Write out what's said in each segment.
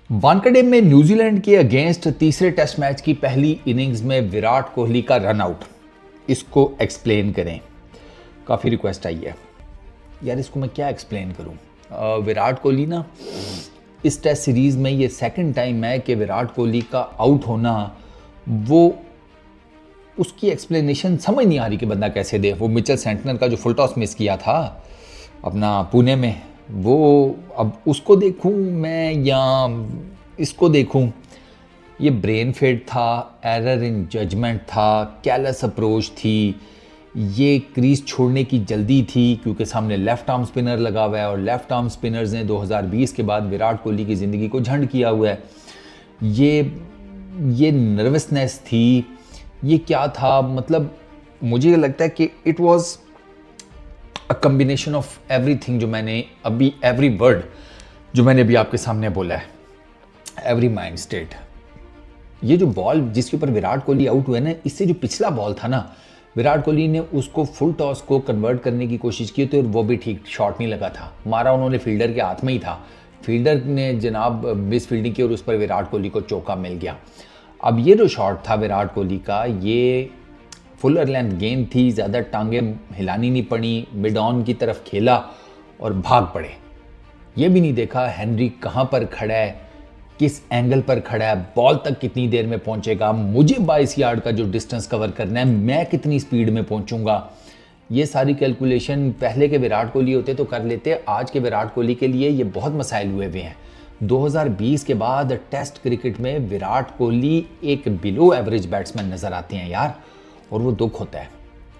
वानखेड़े में न्यूजीलैंड के अगेंस्ट तीसरे टेस्ट मैच की पहली इनिंग्स में विराट कोहली का रन आउट, इसको एक्सप्लेन करें। काफ़ी रिक्वेस्ट आई है यार, इसको मैं क्या एक्सप्लेन करूं। विराट कोहली ना इस टेस्ट सीरीज़ में ये सेकंड टाइम है कि विराट कोहली का आउट होना, वो उसकी एक्सप्लेनेशन समझ नहीं आ रही कि बंदा कैसे दे। वो मिचेल सेंटनर का जो फुल टॉस मिस किया था अपना पुणे में, वो अब उसको देखूं मैं या इसको देखूं। ये ब्रेन फेड था, एरर इन जजमेंट था, केयरलेस अप्रोच थी, ये क्रीज छोड़ने की जल्दी थी क्योंकि सामने लेफ्ट आर्म स्पिनर लगा हुआ है और लेफ्ट आर्म स्पिनर्स ने 2020 के बाद विराट कोहली की ज़िंदगी को झंड किया हुआ है। ये नर्वसनेस थी, ये क्या था, मतलब मुझे लगता है कि it was a combination of everything, जो मैंने अभी एवरी वर्ड जो मैंने अभी आपके सामने बोला है, एवरी माइंड स्टेट। ये जो बॉल जिसके ऊपर विराट कोहली आउट हुए ना, इससे जो पिछला बॉल था ना, विराट कोहली ने उसको फुल टॉस को कन्वर्ट करने की कोशिश की थी और वो भी ठीक शॉट नहीं लगा था, मारा उन्होंने फील्डर के हाथ में ही था। फील्डर ने जनाब मिस फील्डिंग की और उस पर विराट कोहली को चौका मिल गया। अब ये जो शॉट था विराट कोहली का, ये फुलर लेंथ गेंद थी, ज़्यादा टांगे हिलानी नहीं पड़ी, मिड ऑन की तरफ खेला और भाग पड़े। ये भी नहीं देखा हेनरी कहाँ पर खड़ा है, किस एंगल पर खड़ा है, बॉल तक कितनी देर में पहुंचेगा, मुझे 22 यार्ड का जो डिस्टेंस कवर करना है मैं कितनी स्पीड में पहुंचूंगा। ये सारी कैलकुलेशन पहले के विराट कोहली होते तो कर लेते, आज के विराट कोहली के लिए ये बहुत मसाइल हुए हुए हैं। 2020 के बाद टेस्ट क्रिकेट में विराट कोहली एक बिलो एवरेज बैट्समैन नज़र आते हैं यार, और वो दुख होता है।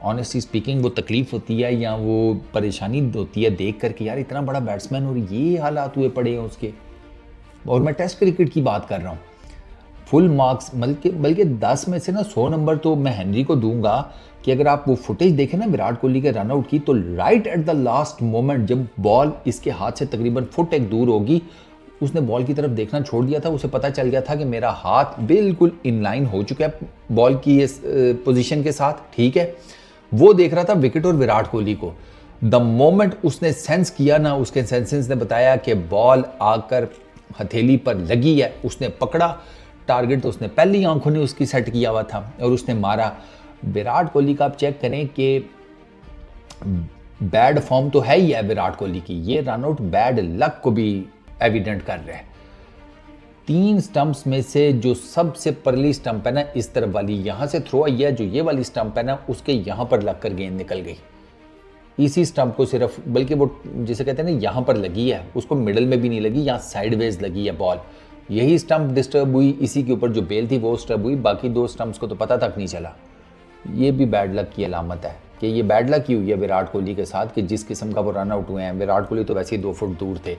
ऑनेस्टली स्पीकिंग वो तकलीफ होती है या वो परेशानी होती है देख कर कि यार इतना बड़ा बैट्समैन और ये हालात हुए पड़े हैं उसके। और मैं टेस्ट क्रिकेट की बात कर रहा हूँ, फुल मार्क्स बल्कि 10 में से ना 100 नंबर तो मैं हेनरी को दूंगा कि अगर आप वो फुटेज देखें ना विराट कोहली के रनआउट की, तो right at the last moment जब बॉल इसके हाथ से तकरीबन फुट एक दूर होगी, उसने बॉल की तरफ देखना छोड़ दिया था। उसे पता चल गया था कि मेरा हाथ बिल्कुल इनलाइन हो चुका है बॉल की इस पोजीशन के साथ, ठीक है। वो देख रहा था विकेट और विराट कोहली को। द मोमेंट उसने सेंस किया ना, उसके सेंसेस ने बताया कि बॉल आकर हथेली पर लगी है, उसने पकड़ा टारगेट, तो उसने पहली आंखों ने उसकी सेट किया हुआ था और उसने मारा। विराट कोहली का आप चेक करें कि बैड फॉर्म तो है ही है विराट कोहली की, ये रनआउट बैड लक को भी एविडेंट कर रहे हैं। 3 स्टंप्स में से जो सबसे परली स्टंप है ना, इस तरफ वाली, यहां से थ्रो आई है, जो ये वाली स्टंप है ना, उसके यहां पर लगकर गेंद निकल गई। इसी स्टंप को सिर्फ, बल्कि वो जिसे कहते हैं ना यहां पर लगी है, उसको मिडल में भी नहीं लगी, यहां साइडवेज लगी है बॉल। यही स्टंप डिस्टर्ब हुई, इसी के ऊपर जो बेल थी वो डिस्टर्ब हुई, बाकी 2 स्टंप्स को तो पता तक नहीं चला। ये भी बैड लक की अलामत है कि ये बैड लक ही हुई है विराट कोहली के साथ कि जिस किस्म का वो रन आउट हुए हैं। विराट कोहली तो वैसे ही 2 फुट दूर थे।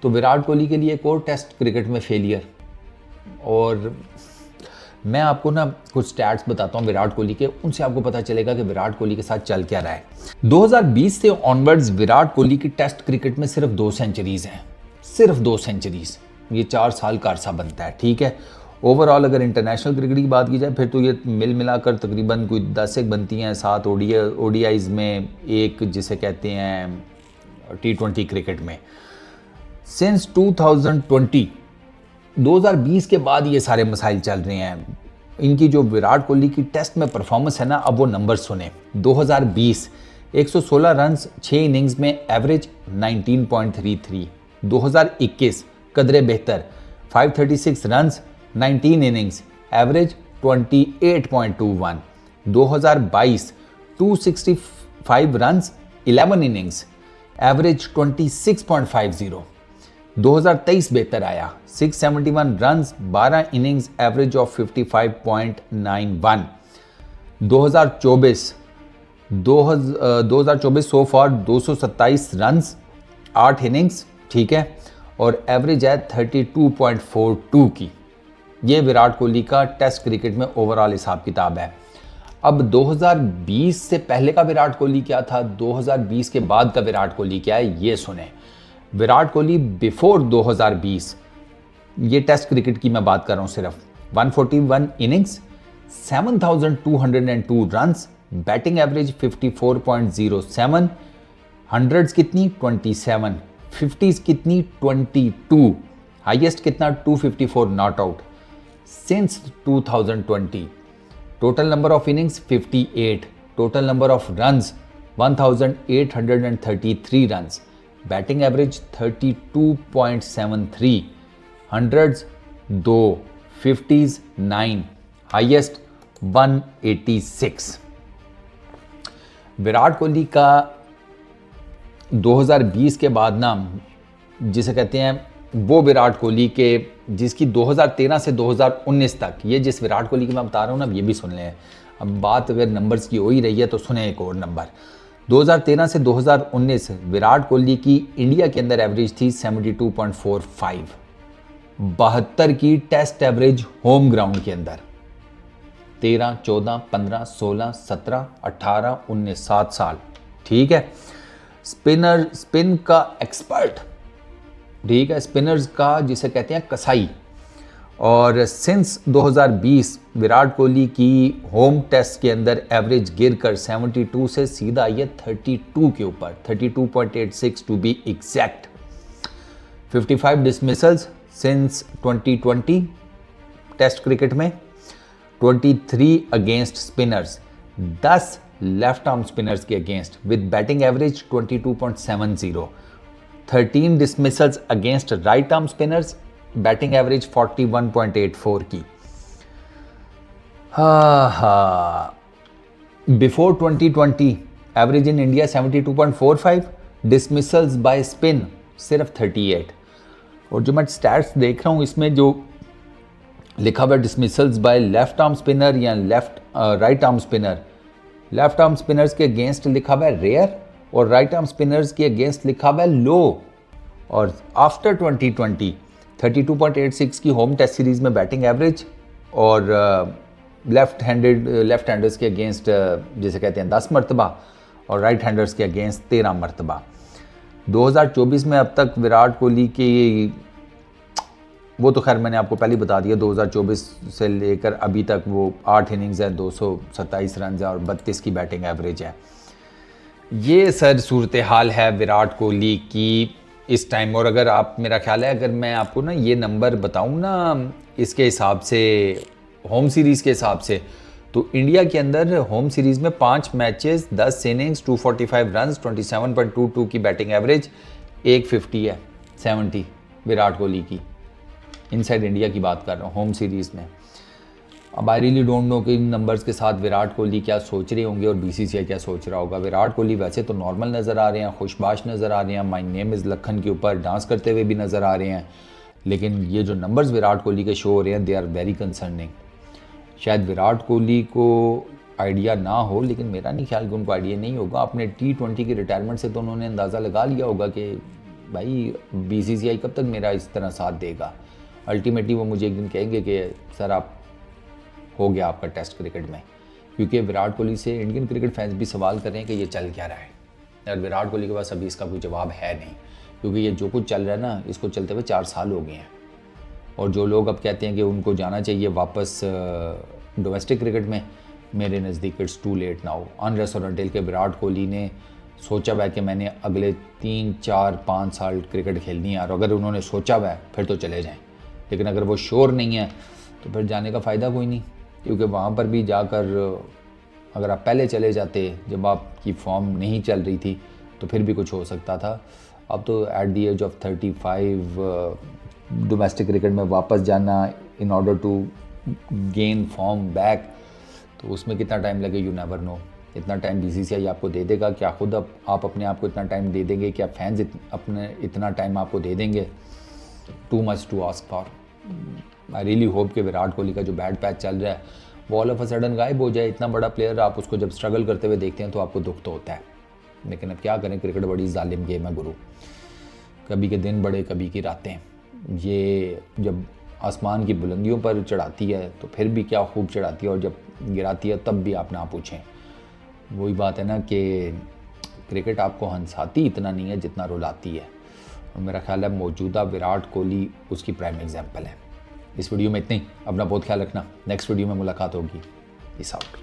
तो विराट कोहली के लिए एक और टेस्ट क्रिकेट में फेलियर। और मैं आपको ना कुछ स्टैट्स बताता हूँ विराट कोहली के, उनसे आपको पता चलेगा कि विराट कोहली के साथ चल क्या रहा है। 2020 से ऑनवर्ड्स विराट कोहली की टेस्ट क्रिकेट में सिर्फ 2 सेंचुरीज हैं, सिर्फ 2 सेंचुरीज। ये 4 साल का अरसा बनता है, ठीक है। ओवरऑल अगर इंटरनेशनल क्रिकेट की बात की जाए फिर तो ये मिल मिलाकर तकरीबन कोई 10 एक बनती हैं, 7 ओडीआईज में, एक जिसे कहते हैं T20 क्रिकेट में। सिंस 2020 के बाद ये सारे मसाइल चल रहे हैं। इनकी जो विराट कोहली की टेस्ट में परफॉर्मेंस है ना, अब वो नंबर सुने। 2020 116 रन्स 6 इनिंग्स में, एवरेज 19.33। 2021 कदरे बेहतर 536 runs 19 innings, average 28.21। 2022 265 runs 11 innings, average 26.50। 2023 बेहतर आया, 671 runs 12 innings, average of 55.91। 2024 so for 227 runs 8 innings, ठीक है, और एवरेज है 32.42 की। ये विराट कोहली का टेस्ट क्रिकेट में ओवरऑल हिसाब किताब है। अब 2020 से पहले का विराट कोहली क्या था, 2020 के बाद का विराट कोहली क्या है, ये सुने। विराट कोहली बिफोर 2020, ये टेस्ट क्रिकेट की मैं बात कर रहा हूं सिर्फ, 141 innings, 7202 runs, batting average 54.07, hundreds कितनी 27, 50s कितनी 22, हाईएस्ट कितना 254 not out since 2020. Total number of innings 58. Total number of runs 1833 runs. Batting average 32.73. Hundreds 2, 50s 9, highest 186. Virat Kohli का 2020 के बाद ना, जिसे कहते हैं वो विराट कोहली के जिसकी 2013 से 2019 तक, ये जिस विराट कोहली की मैं बता रहा हूँ ना, ये भी सुन लें. अब बात अगर नंबर्स की हो ही रही है तो सुने एक और नंबर. 2013 से 2019 विराट कोहली की इंडिया के अंदर एवरेज थी 72.45. 72 की टेस्ट एवरेज होम ग्राउंड के अंदर. 13, 14, 15, 16, 17, 18, 19, 7 साल. ठीक है. स्पिनर, स्पिन का एक्सपर्ट, ठीक है, स्पिनर्स का जिसे कहते हैं कसाई. और सिंस 2020 विराट कोहली की होम टेस्ट के अंदर एवरेज गिरकर 72 से सीधा आई है 32 के ऊपर, 32.86 to be exact. 55 dismissals since 2020 test cricket में. 23 against spinners, 10 left arm spinners के against with batting average 22.70. 13 dismissals against right arm spinners, batting average 41.84 की. Before 2020 average in India 72.45. Dismissals by spin सिर्फ 38. और जो मैं स्टैट्स देख रहा हूँ इसमें जो लिखा हुआ dismissals by left arm spinner या right arm spinner, left arm spinners के अगेंस्ट लिखा हुआ है रेयर और राइट आर्म स्पिनर्स के अगेंस्ट लिखा हुआ है लो. और आफ्टर 2020 32.86 की होम टेस्ट सीरीज में बैटिंग एवरेज और लेफ्ट हैंडर्स के अगेंस्ट जिसे कहते हैं 10 मरतबा और राइट हैंडर्स के अगेंस्ट 13 मरतबा. 2024 में अब तक विराट कोहली की, वो तो खैर मैंने आपको पहले बता दिया, 2024 से लेकर अभी तक वो 8 इनिंग्स है, 227 रन है और 32 की बैटिंग एवरेज है. ये सर सूरत हाल है विराट कोहली की इस टाइम. और अगर आप, मेरा ख्याल है अगर मैं आपको ना ये नंबर बताऊं ना इसके हिसाब से, होम सीरीज़ के हिसाब से, तो इंडिया के अंदर होम सीरीज़ में 5 मैचेस 10 इनिंग्स 245 रन्स 27.22 की बैटिंग एवरेज, 150 है 70 विराट कोहली की. इनसाइड इंडिया की बात कर रहा हूँ होम सीरीज़ में. अब आई रियली डोंट नो कि इन नंबर्स के साथ विराट कोहली क्या सोच रहे होंगे और बीसीसीआई क्या सोच रहा होगा. विराट कोहली वैसे तो नॉर्मल नज़र आ रहे हैं, खुशबाश नज़र आ रहे हैं, माय नेम इज़ लखन के ऊपर डांस करते हुए भी नज़र आ रहे हैं. लेकिन ये जो नंबर्स विराट कोहली के शो हो रहे हैं दे आर वेरी कंसर्निंग. शायद विराट कोहली को आइडिया ना हो, लेकिन मेरा नहीं ख्याल कि उनको आइडिया नहीं होगा. अपने T20 की रिटायरमेंट से तो उन्होंने अंदाज़ा लगा लिया होगा कि भाई बीसीसीआई कब तक मेरा इस तरह साथ देगा. अल्टीमेटली वो मुझे एक दिन कहेंगे कि सर आप हो गया आपका टेस्ट क्रिकेट में. क्योंकि विराट कोहली से इंडियन क्रिकेट फैंस भी सवाल कर रहे हैं कि ये चल क्या रहा है. और विराट कोहली के पास अभी इसका कोई जवाब है नहीं, क्योंकि ये जो कुछ चल रहा है ना, इसको चलते हुए 4 साल हो गए हैं. और जो लोग अब कहते हैं कि उनको जाना चाहिए वापस डोमेस्टिक क्रिकेट में, मेरे नज़दीक it's too late now. Unless और अनटिल के विराट कोहली ने सोचा हुआ है कि मैंने अगले 3, 4, 5 साल क्रिकेट खेलनी है, और अगर उन्होंने सोचा हुआ है फिर तो चले जाएं. लेकिन अगर वो श्योर नहीं है तो फिर जाने का फ़ायदा कोई नहीं. क्योंकि वहाँ पर भी जाकर अगर आप पहले चले जाते जब आपकी फॉर्म नहीं चल रही थी तो फिर भी कुछ हो सकता था. अब तो at the age of 35 domestic cricket में वापस जाना in order to gain form back, तो उसमें कितना टाइम लगे यू नेवर नो. इतना टाइम बीसीसीआई आपको दे देगा क्या? खुद आप अपने आप को इतना टाइम दे देंगे क्या? फैंस अपने इतना टाइम आपको दे देंगे? Too much to ask for. I really hope कि विराट कोहली का जो बैड पैच चल रहा है वो ऑल ऑफ अ सडन गायब हो जाए. इतना बड़ा प्लेयर, आप उसको जब स्ट्रगल करते हुए देखते हैं तो आपको दुख तो होता है. लेकिन अब क्या करें, क्रिकेट बड़ी जालिम गेम है गुरु. कभी के दिन बड़े, कभी की रातें. ये जब आसमान की बुलंदियों पर चढ़ाती है तो फिर भी क्या खूब चढ़ाती है, और जब गिराती है तब भी आप ना पूछें. वही बात है ना कि क्रिकेट आपको हंसाती इतना नहीं है जितना रुलाती है. और मेरा ख्याल है मौजूदा विराट कोहली उसकी प्राइम एग्जाम्पल है. इस वीडियो में इतनी. अपना बहुत ख्याल रखना. नेक्स्ट वीडियो में मुलाकात होगी. Peace out.